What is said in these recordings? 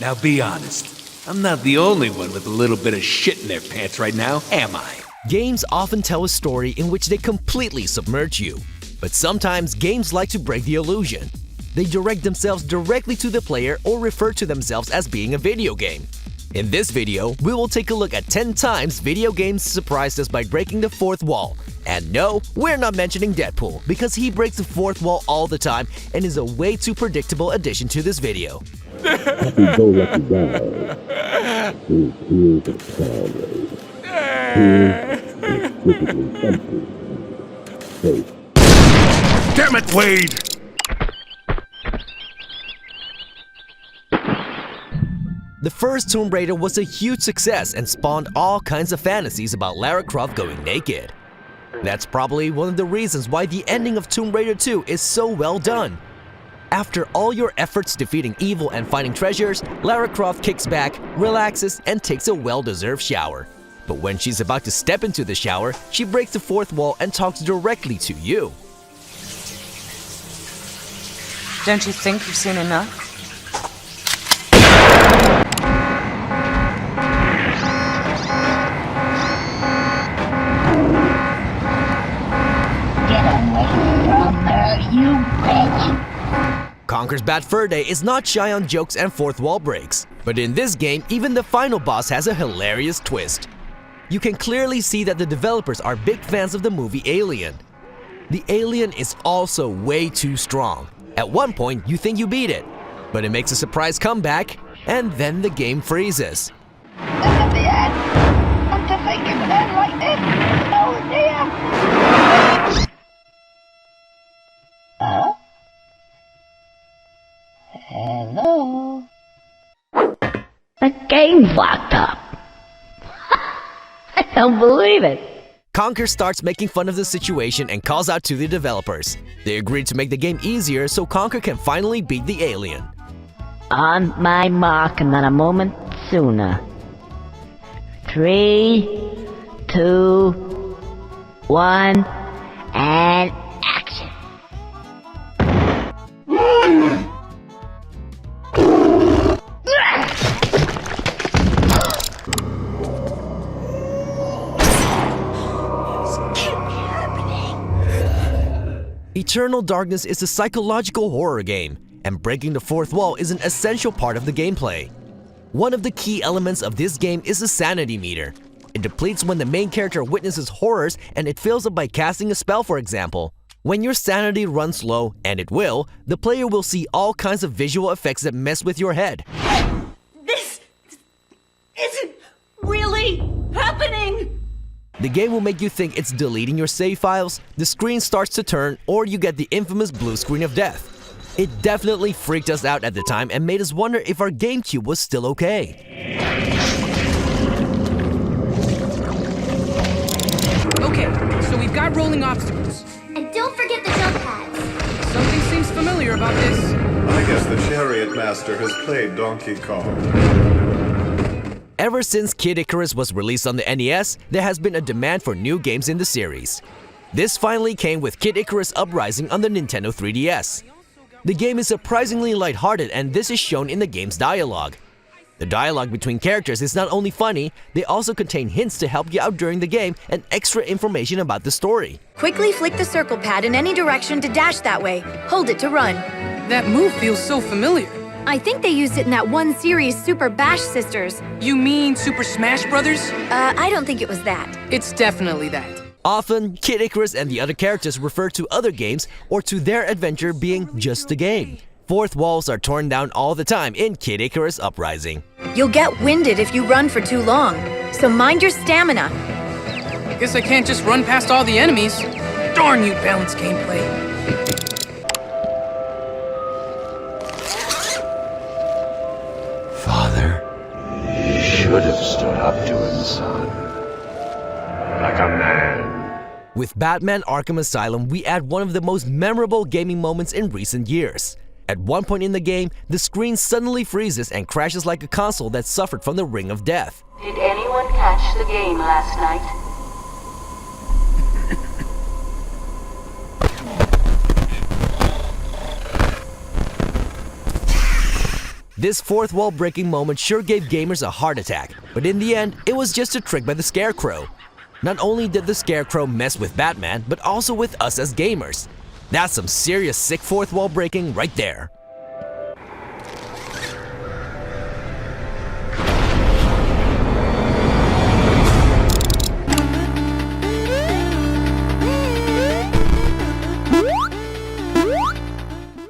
Now be honest. I'm not the only one with a little bit of shit in their pants right now, am I? Games often tell a story in which they completely submerge you. But sometimes games like to break the illusion. They direct themselves directly to the player or refer to themselves as being a video game. In this video, we will take a look at 10 times video games surprised us by breaking the fourth wall. And no, we're not mentioning Deadpool, because he breaks the fourth wall all the time and is a way too predictable addition to this video. Happy-go-lucky guy who hears a cloud. Here's specifically something. Safe. Damn it, Wade! The first Tomb Raider was a huge success and spawned all kinds of fantasies about Lara Croft going naked. That's probably one of the reasons why the ending of Tomb Raider 2 is so well done. After all your efforts defeating evil and finding treasures, Lara Croft kicks back, relaxes, and takes a well-deserved shower. But when she's about to step into the shower, she breaks the fourth wall and talks directly to you. Don't you think you've seen enough? Conker's Bad Fur Day is not shy on jokes and fourth wall breaks, but in this game, even the final boss has a hilarious twist. You can clearly see that the developers are big fans of the movie Alien. The alien is also way too strong. At one point, you think you beat it, but it makes a surprise comeback, and then the game freezes. This is the end. And to think it would end like this. Oh dear. Huh? Hello? The game's locked up. I don't believe it. Conker starts making fun of the situation and calls out to the developers. They agreed to make the game easier so Conker can finally beat the alien. On my mark and not a moment sooner. 3, 2, 1, and action. Eternal Darkness is a psychological horror game, and breaking the fourth wall is an essential part of the gameplay. One of the key elements of this game is the sanity meter. It depletes when the main character witnesses horrors, and it fills up by casting a spell, for example. When your sanity runs low, and it will, the player will see all kinds of visual effects that mess with your head. This isn't really happening! The game will make you think it's deleting your save files, the screen starts to turn, or you get the infamous blue screen of death. It definitely freaked us out at the time and made us wonder if our GameCube was still okay. Okay, so we've got rolling obstacles. And don't forget the jump pads. Something seems familiar about this. I guess the Chariot Master has played Donkey Kong. Ever since Kid Icarus was released on the NES, there has been a demand for new games in the series. This finally came with Kid Icarus Uprising on the Nintendo 3DS. The game is surprisingly lighthearted, and this is shown in the game's dialogue. The dialogue between characters is not only funny, they also contain hints to help you out during the game and extra information about the story. Quickly flick the circle pad in any direction to dash that way. Hold it to run. That move feels so familiar. I think they used it in that one series, Super Bash Sisters. You mean Super Smash Brothers? I don't think it was that. It's definitely that. Often, Kid Icarus and the other characters refer to other games or to their adventure being just a game. Fourth walls are torn down all the time in Kid Icarus Uprising. You'll get winded if you run for too long, so mind your stamina. Guess I can't just run past all the enemies. Darn you, balanced gameplay. Father, you should have stood up to him, son. Like a man. With Batman Arkham Asylum, we add one of the most memorable gaming moments in recent years. At one point in the game, the screen suddenly freezes and crashes like a console that suffered from the Ring of Death. Did anyone catch the game last night? This fourth wall breaking moment sure gave gamers a heart attack, but in the end, it was just a trick by the Scarecrow. Not only did the Scarecrow mess with Batman, but also with us as gamers. That's some serious sick fourth wall breaking right there.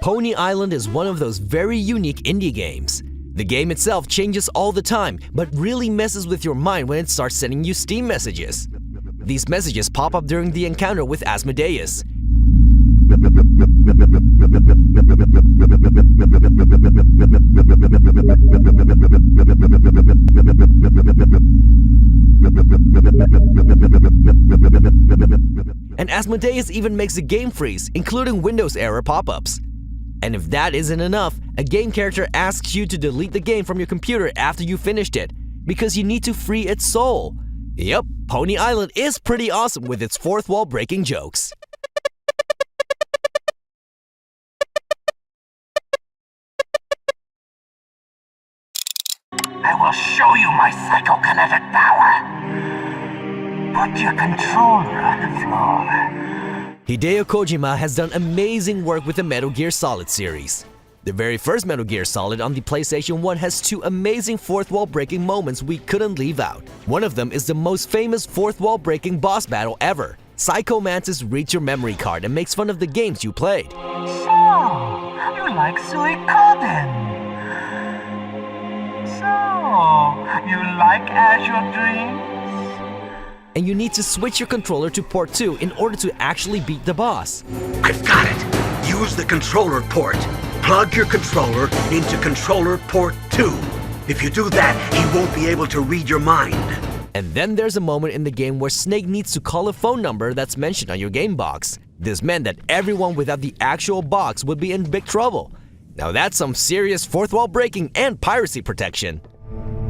Pony Island is one of those very unique indie games. The game itself changes all the time, but really messes with your mind when it starts sending you Steam messages. These messages pop up during the encounter with Asmodeus. And Asmodeus even makes the game freeze, including Windows error pop-ups. And if that isn't enough, a game character asks you to delete the game from your computer after you finished it, because you need to free its soul. Yep, Pony Island is pretty awesome with its fourth wall breaking jokes. I will show you my psychokinetic power. Put your controller on the floor. Hideo Kojima has done amazing work with the Metal Gear Solid series. The very first Metal Gear Solid on the PlayStation 1 has two amazing fourth wall breaking moments we couldn't leave out. One of them is the most famous fourth wall breaking boss battle ever. Psycho Mantis reads your memory card and makes fun of the games you played. So, you like Suikoden? So, you like Azure Dreams? And you need to switch your controller to port 2 in order to actually beat the boss. I've got it! Use the controller port. Plug your controller into controller port 2. If you do that, he won't be able to read your mind. And then there's a moment in the game where Snake needs to call a phone number that's mentioned on your game box. This meant that everyone without the actual box would be in big trouble. Now that's some serious fourth wall breaking and piracy protection.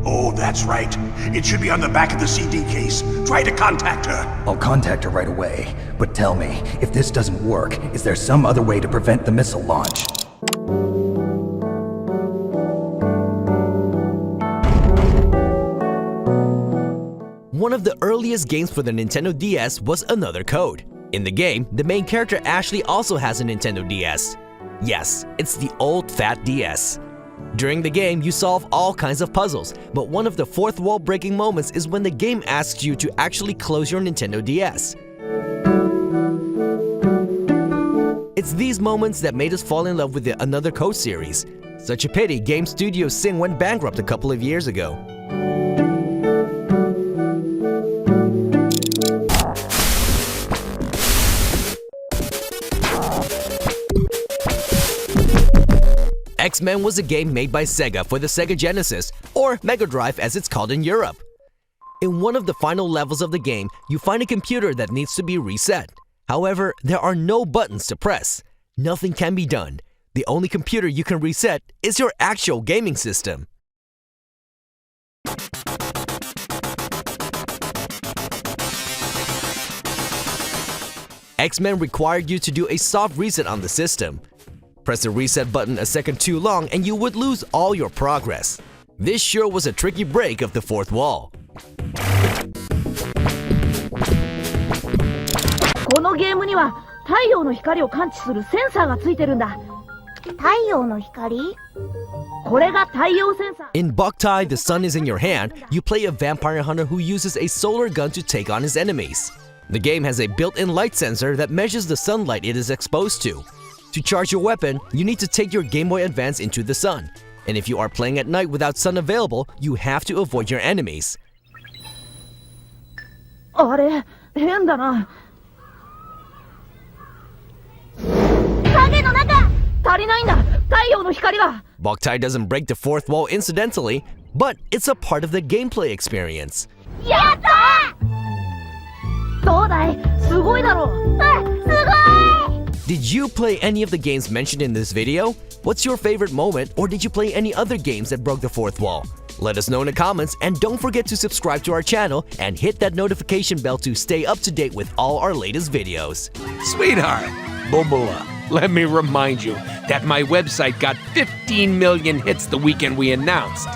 Oh, that's right. It should be on the back of the CD case. Try to contact her. I'll contact her right away. But tell me, if this doesn't work, is there some other way to prevent the missile launch? One of the earliest games for the Nintendo DS was Another Code. In the game, the main character Ashley also has a Nintendo DS. Yes, it's the old fat DS. During the game, you solve all kinds of puzzles, but one of the fourth wall breaking moments is when the game asks you to actually close your Nintendo DS. It's these moments that made us fall in love with the Another Code series. Such a pity Game Studio Sing went bankrupt a couple of years ago. X-Men was a game made by Sega for the Sega Genesis, or Mega Drive as it's called in Europe. In one of the final levels of the game, you find a computer that needs to be reset. However, there are no buttons to press. Nothing can be done. The only computer you can reset is your actual gaming system. X-Men required you to do a soft reset on the system. Press the reset button a second too long and you would lose all your progress. This sure was a tricky break of the fourth wall. このゲームには太陽の光を感知するセンサーがついてるんだ。太陽の光？これが太陽センサー。 In Boktai, the sun is in your hand, you play a vampire hunter who uses a solar gun to take on his enemies. The game has a built-in light sensor that measures the sunlight it is exposed to. To charge your weapon, you need to take your Game Boy Advance into the sun. And if you are playing at night without sun available, you have to avoid your enemies. あれ、変だな。影の中！足りないんだ、太陽の光が。 Boktai doesn't break the fourth wall incidentally, but it's a part of the gameplay experience. やったー！どうだい？すごいだろう。すごい！ Did you play any of the games mentioned in this video? What's your favorite moment, or did you play any other games that broke the fourth wall? Let us know in the comments, and don't forget to subscribe to our channel and hit that notification bell to stay up to date with all our latest videos. Sweetheart, Bobola, Let me remind you that my website got 15 million hits the weekend we announced.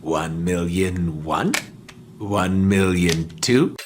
1 million 1? 1 million 2?